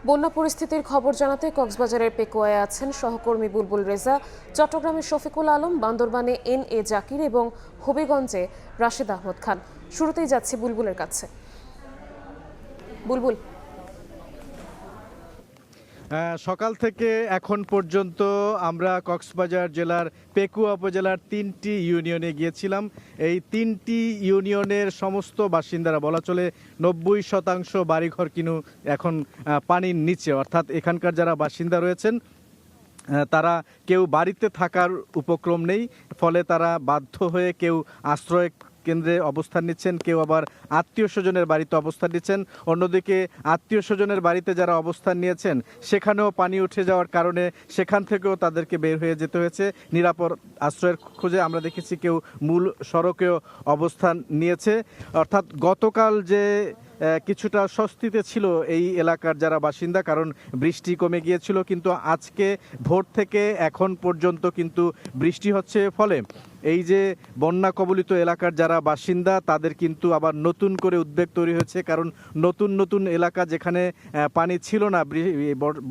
বন্যা পরিস্থিতির খবর জানাতে কক্সবাজারের পেকুয়ায় আছেন সহকর্মী বুলবুল রেজা, চট্টগ্রামের শফিকুল আলম, বান্দরবানে এন জাকির এবং হবিগঞ্জে রাশেদ আহমদ খান। শুরুতেই যাচ্ছি বুলবুলের কাছে। বুলবুল, সকাল থেকে এখন পর্যন্ত আমরা কক্সবাজার জেলার পেকুয়া উপজেলার 3টি ইউনিয়নে গিয়েছিলাম। এই 3টি ইউনিয়নের সমস্ত বাসিন্দারা, বলা চলে 90% বাড়িঘর কিন্তু এখন পানির নিচে, অর্থাৎ এখানকার যারা বাসিন্দা রয়েছেন তারা কেউ বাড়িতে থাকার উপক্রম নেই, ফলে তারা বাধ্য হয়ে কেউ আশ্রয় কেন্দ্রে অবস্থান নিচ্ছেন, কেউ আবার আত্মীয় স্বজনের বাড়িতে অবস্থান নিচ্ছেন। অন্যদিকে আত্মীয় স্বজনের বাড়িতে যারা অবস্থান নিয়েছেন সেখানেও পানি উঠে যাওয়ার কারণে সেখান থেকেও তাদেরকে বের হয়ে যেতে হয়েছে নিরাপদ আশ্রয়ের খোঁজে। আমরা দেখেছি কেউ মূল সড়কেও অবস্থান নিয়েছে। অর্থাৎ গতকাল যে কিছুটা স্বস্তিতে ছিল এই এলাকার যারা বাসিন্দা, কারণ বৃষ্টি কমে গিয়েছিল, কিন্তু আজকে ভোর থেকে এখন পর্যন্ত কিন্তু বৃষ্টি হচ্ছে, ফলে এই যে বন্যা কবলিত এলাকার যারা বাসিন্দা তাদের কিন্তু আবার নতুন করে উদ্বেগ তৈরি হয়েছে। কারণ নতুন নতুন এলাকা যেখানে পানি ছিল না,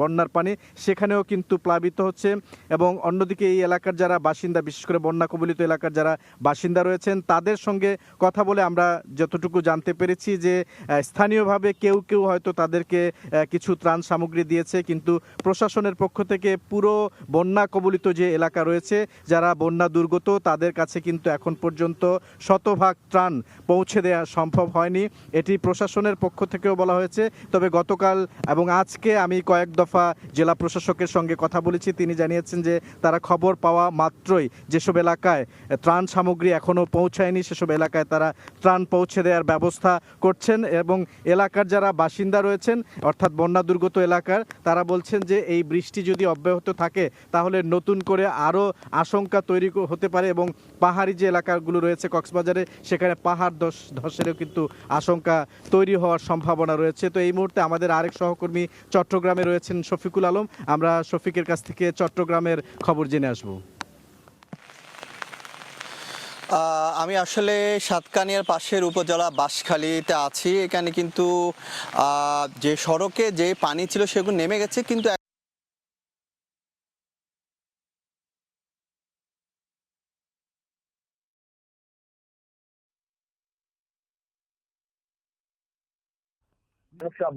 বন্যার পানি, সেখানেও কিন্তু প্লাবিত হচ্ছে। এবং অন্যদিকে এই এলাকার যারা বাসিন্দা, বিশেষ করে বন্যা কবলিত এলাকার যারা বাসিন্দা রয়েছেন তাদের সঙ্গে কথা বলে আমরা যতটুকু জানতে পেরেছি যে স্থানীয়ভাবে কেউ কেউ হয়তো তাদেরকে কিছু ত্রাণ সামগ্রী দিয়েছে, কিন্তু প্রশাসনের পক্ষ থেকে পুরো বন্যা কবলিত যে এলাকা রয়েছে, যারা বন্যা দুর্গত, তাদের কাছে কিন্তু এখন পর্যন্ত শতভাগ ত্রাণ পৌঁছে দেওয়া সম্ভব হয়নি। এটি প্রশাসনের পক্ষ থেকেও বলা হয়েছে। তবে গতকাল এবং আজকে আমি কয়েক দফা জেলা প্রশাসকের সঙ্গে কথা বলেছি, তিনি জানিয়েছেন যে তারা খবর পাওয়া মাত্রই যেসব এলাকায় ত্রাণ সামগ্রী এখনও পৌঁছায়নি সেসব এলাকায় তারা ত্রাণ পৌঁছে দেওয়ার ব্যবস্থা করছেন। এবং এলাকার যারা বাসিন্দা রয়েছেন, অর্থাৎ বন্যা দুর্গত এলাকার, তারা বলছেন যে এই বৃষ্টি যদি অব্যাহত থাকে তাহলে নতুন করে আরও আশঙ্কা তৈরি হতে পারে এবং পাহাড়ি যে এলাকাগুলো রয়েছে কক্সবাজারে, সেখানে পাহাড় ধসেরও কিন্তু আশঙ্কা তৈরি হওয়ার সম্ভাবনা রয়েছে। তো এই মুহূর্তে আমাদের আরেক সহকর্মী চট্টগ্রামে রয়েছেন শফিকুল আলম, আমরা শফিকের কাছ থেকে চট্টগ্রামের খবর জেনে আসবো। আমি আসলে সাতকানিয়ার পাশের উপজেলা বাঁশখালীতে আছি। এখানে কিন্তু যে সড়কে যে পানি ছিল সেগুলো নেমে গেছে, কিন্তু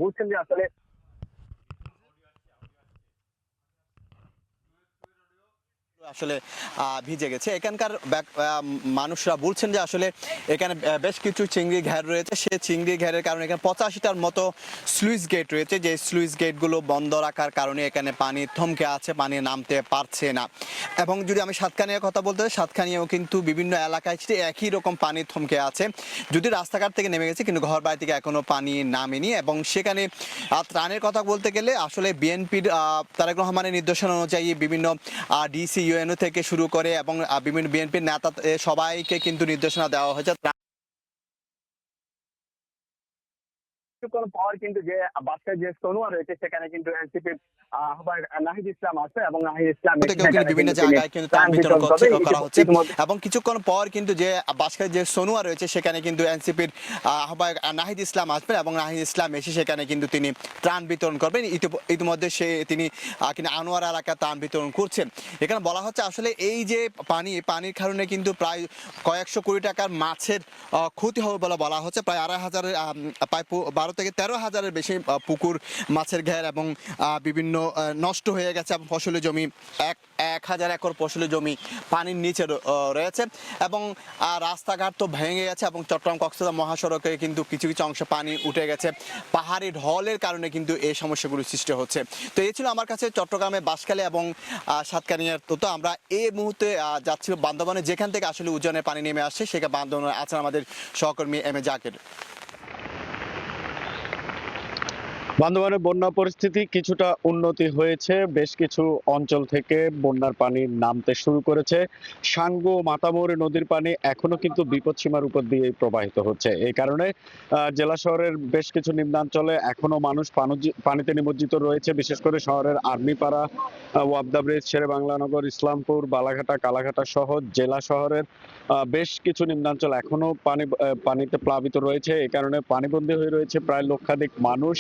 বলছেন যে আসলে আসলে ভিজে গেছে। এখানকার মানুষরা বলছেন যে আসলে এখানে বেশ কিছু চিংড়ি ঘের রয়েছে, সেই চিংড়ি ঘেরের কারণে এখানে 85টার মতো স্লুইস গেট রয়েছে, যে স্লুইস গেটগুলো বন্ধ রাখার কারণে এখানে পানি থমকে আছে, পানি নামতে পারছে না। এবং যদি আমি সাতকানিয়ার কথা বলতে চাই, সাতকানিয়াও কিন্তু বিভিন্ন এলাকায় একই রকম পানি থমকে আছে। যদি রাস্তাঘাট থেকে নেমে গেছে, কিন্তু ঘর বাড়ি থেকে এখনো পানি নামেনি। এবং সেখানে ত্রাণের কথা বলতে গেলে আসলে বিএনপির তারেক রহমানের নির্দেশনা অনুযায়ী বিভিন্ন ডিসি ইউএনও থেকে শুরু করে এবং বিভিন্ন বিএনপির নেতা সবাইকে কিন্তু নির্দেশনা দেওয়া হয়েছে। কিছুক্ষণ পর কিন্তু যে বাসের যে সনুয়া রয়েছে সেখানে কিন্তু এনসিপির আহ্বায়ক নাহিদ ইসলাম আছে এবং নাহিদ ইসলাম বিভিন্ন জায়গায় কিন্তু ত্রাণ বিতরণ করা হচ্ছে। এবং কিছুক্ষণ পর কিন্তু যে বাসের যে সনুয়া রয়েছে সেখানে কিন্তু এনসিপির আহ্বায়ক নাহিদ ইসলাম আসবেন এবং নাহিদ ইসলাম এসে সেখানে কিন্তু তিনি ত্রাণ বিতরণ করবেন। ইতিমধ্যে তিনি আনোয়ারা এলাকায় ত্রাণ বিতরণ করছেন। এখানে বলা হচ্ছে আসলে এই যে পানির কারণে কিন্তু প্রায় কয়েকশো কোটি টাকার মাছের ক্ষতি হবে বলে বলা হচ্ছে। প্রায় 2,500 প্রায় 12 থেকে 13,000-এর বেশি পুকুর, মাছের ঘের এবং বিভিন্ন নষ্ট হয়ে গেছে এবং ফসলি জমি 1,000 একর ফসলি জমি পানির নিচে রয়েছে। এবং রাস্তাঘাট তো ভেঙে গেছে এবং চট্টগ্রাম কক্সবাজার মহাসড়কে কিন্তু কিছু কিছু অংশে পানি উঠে গেছে। পাহাড়ি ঢলের কারণে কিন্তু এই সমস্যাগুলো সৃষ্টি হচ্ছে। তো এই ছিল আমার কাছে চট্টগ্রামে বাঁশখালী এবং সাতকানিয়ার তথ্য। আমরা এই মুহূর্তে যাচ্ছি বান্দরবানে, যেখান থেকে আসলে উজানের পানি নেমে আসছে, সেখানে বান্দরবানে আছেন আমাদের সহকর্মী জাকির। বান্দরবানের বন্যা পরিস্থিতি কিছুটা উন্নতি হয়েছে, বেশ কিছু অঞ্চল থেকে বন্যার পানি নামতে শুরু করেছে। সাঙ্গু মাতামুহুরী নদীর পানি এখনো কিন্তু বিপদসীমার উপর দিয়ে প্রবাহিত হচ্ছে। এই কারণে জেলা শহরের বেশ কিছু নিম্নাঞ্চলে এখনো মানুষ পানিতে নিমজ্জিত রয়েছে, বিশেষ করে শহরের আর্মিপাড়া, ওয়াবদা ব্রিজ, শেরে বাংলানগর, ইসলামপুর, বালাঘাটা, কালাঘাটা সহ জেলা শহরের বেশ কিছু নিম্নাঞ্চল এখনো পানিতে প্লাবিত রয়েছে। এই কারণে পানিবন্দী হয়ে রয়েছে প্রায় লক্ষাধিক মানুষ।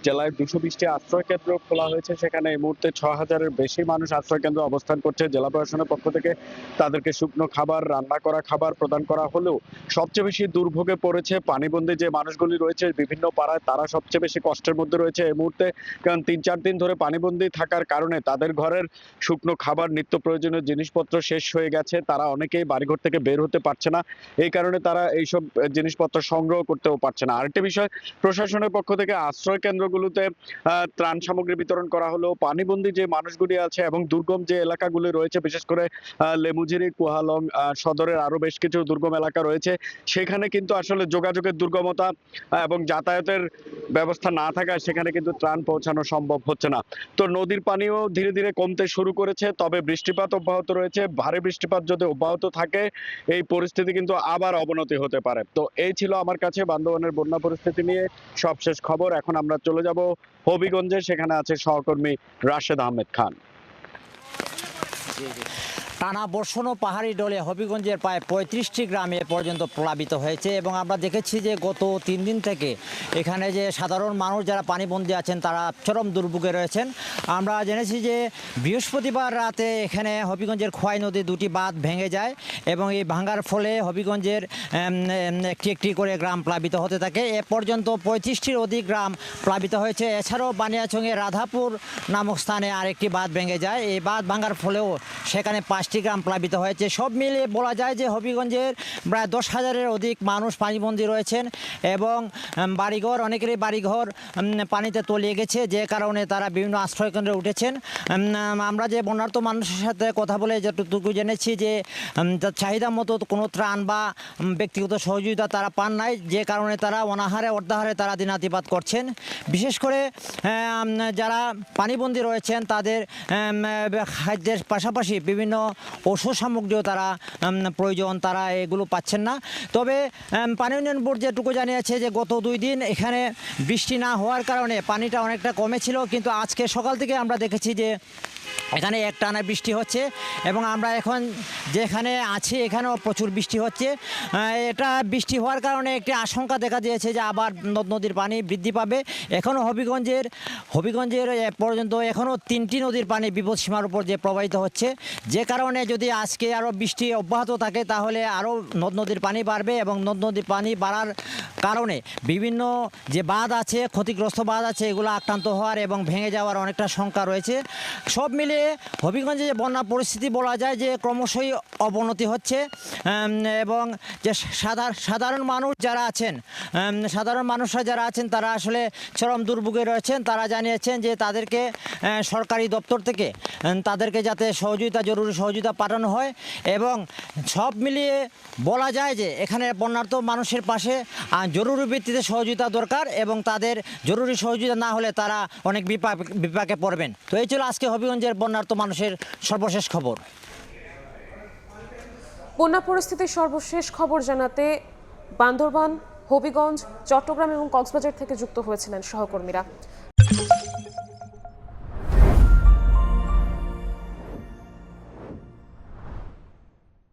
জেলায় 220টি আশ্রয় কেন্দ্র খোলা হয়েছে। সেখানে এই মুহূর্তে 6,000-এর বেশি মানুষ আশ্রয় কেন্দ্র অবস্থান করছে। জেলা প্রশাসনের পক্ষ থেকে তাদেরকে শুকনো খাবার, রান্না করা খাবার প্রদান করা হলেও সবচেয়ে বেশি দুর্ভোগে পড়েছে পানিবন্দী যে মানুষগুলি রয়েছে বিভিন্ন পাড়ায়, তারা সবচেয়ে বেশি কষ্টের মধ্যে রয়েছে এই মুহূর্তে। কারণ 3-4 দিন ধরে পানিবন্দী থাকার কারণে তাদের ঘরের শুকনো খাবার, নিত্য প্রয়োজনীয় জিনিসপত্র শেষ হয়ে গেছে। তারা অনেকেই বাড়িঘর থেকে বের হতে পারছে না, এই কারণে তারা এইসব জিনিসপত্র সংগ্রহ করতেও পারছে না। আরেকটি বিষয়, প্রশাসনের পক্ষ থেকে আশ্রয় কেন্দ্রগুলোতে ত্রাণ সামগ্রী বিতরণ করা হলো। পানিবন্দী যে মানুষগুলি আছে এবং দুর্গম যে এলাকাগুলি রয়েছে, বিশেষ করে লেমুঝিরি, কুহালং সদরের আরো বেশ কিছু দুর্গম এলাকা রয়েছে, সেখানে কিন্তু আসলে যোগাযোগের দুর্গমতা এবং যাতায়াতের ব্যবস্থা না থাকায় সেখানে কিন্তু ত্রাণ পৌঁছানো সম্ভব হচ্ছে না। তো নদীর পানিও ধীরে ধীরে কমতে শুরু করেছে, তবে বৃষ্টিপাত অব্যাহত রয়েছে। ভারী বৃষ্টিপাত যদি অব্যাহত থাকে এই পরিস্থিতি কিন্তু আবার অবনতি হতে পারে। তো এই ছিল আমার কাছে বান্দরবানের বন্যা পরিস্থিতি নিয়ে সবশেষ খবর। এখন আমরা চলে যাব হবিগঞ্জে, সেখানে আছে সহকর্মী রাশেদ আহমেদ খান। টানা বর্ষণ ও পাহাড়ি ডলে হবিগঞ্জের প্রায় 35টি গ্রামে পর্যন্ত প্লাবিত হয়েছে এবং আমরা দেখেছি যে গত 3 দিন থেকে এখানে যে সাধারণ মানুষ যারা পানিবন্দী আছেন তারা চরম দুর্ভোগে রয়েছেন। আমরা জেনেছি যে বৃহস্পতিবার রাতে এখানে হবিগঞ্জের খোয়াই নদী 2টি বাঁধ ভেঙে যায় এবং এই ভাঙার ফলে হবিগঞ্জের একটি একটি করে গ্রাম প্লাবিত হতে থাকে। এ পর্যন্ত 35টির অধিক গ্রাম প্লাবিত হয়েছে। এছাড়াও বানিয়াচংয়ে রাধাপুর নামক স্থানে আরেকটি বাঁধ ভেঙে যায়। এই বাঁধ ভাঙার ফলেও সেখানে 5টি গ্রাম প্লাবিত হয়েছে। সব মিলিয়ে বলা যায় যে হবিগঞ্জের প্রায় 10,000-এর অধিক মানুষ পানিবন্দী রয়েছেন এবং বাড়িঘর, অনেকেরই বাড়িঘর পানিতে তলিয়ে গেছে, যে কারণে তারা বিভিন্ন আশ্রয়কেন্দ্রে উঠেছেন। আমরা যে বন্যার্ত মানুষের সাথে কথা বলে যতটুকু জেনেছি যে চাহিদা মতো কোনো ত্রাণ বা ব্যক্তিগত সহযোগিতা তারা পান নাই, যে কারণে তারা অনাহারে অর্ধাহারে তারা দিনাতিপাত করছেন। বিশেষ করে যারা পানিবন্দী রয়েছেন তাদের খাদ্যের পাশাপাশি বিভিন্ন ওষুধ সামগ্রীও তারা প্রয়োজন, তারা এগুলো পাচ্ছেন না। তবে পানি উন্নয়ন বোর্ড যেটুকু জানিয়েছে যে গত 2 দিন এখানে বৃষ্টি না হওয়ার কারণে পানিটা অনেকটা কমেছিল, কিন্তু আজকে সকাল থেকে আমরা দেখেছি যে এখানে একটানা বৃষ্টি হচ্ছে এবং আমরা এখন যেখানে আছি এখানেও প্রচুর বৃষ্টি হচ্ছে। এটা বৃষ্টি হওয়ার কারণে একটি আশঙ্কা দেখা দিয়েছে যে আবার নদ নদীর পানি বৃদ্ধি পাবে। এখনও হবিগঞ্জের পর্যন্ত এখনও 3টি নদীর পানি বিপদসীমার উপর যে প্রবাহিত হচ্ছে, যে কারণে যদি আজকে আরও বৃষ্টি অব্যাহত থাকে তাহলে আরও নদ নদীর পানি বাড়বে এবং নদ নদীর পানি বাড়ার কারণে বিভিন্ন যে বাঁধ আছে, ক্ষতিগ্রস্ত বাঁধ আছে, এগুলো আক্রান্ত হওয়ার এবং ভেঙে যাওয়ার অনেকটা শঙ্কা রয়েছে। সব মিলিয়ে হবিগঞ্জে যে বন্যা পরিস্থিতি বলা যায় যে ক্রমশই অবনতি হচ্ছে এবং যে সাধারণ মানুষরা যারা আছেন তারা আসলে চরম দুর্ভোগে রয়েছেন। তারা জানিয়েছেন যে তাদেরকে সরকারি দপ্তর থেকে তাদেরকে যাতে জরুরি সহযোগিতা পাঠানো হয় এবং সব মিলিয়ে বলা যায় যে এখানে বন্যার্ত মানুষের পাশে জরুরি ভিত্তিতে সহযোগিতা দরকার এবং তাদের জরুরি সহযোগিতা না হলে তারা অনেক বিপাকে পড়বেন। তো এই ছিল আজকে হবিগঞ্জের বন্যার্ত মানুষের সর্বশেষ খবর। বন্যা পরিস্থিতির সর্বশেষ খবর জানাতে বান্দরবান, হবিগঞ্জ, চট্টগ্রাম এবং কক্সবাজার থেকে যুক্ত হয়েছিলেন সহকর্মীরা।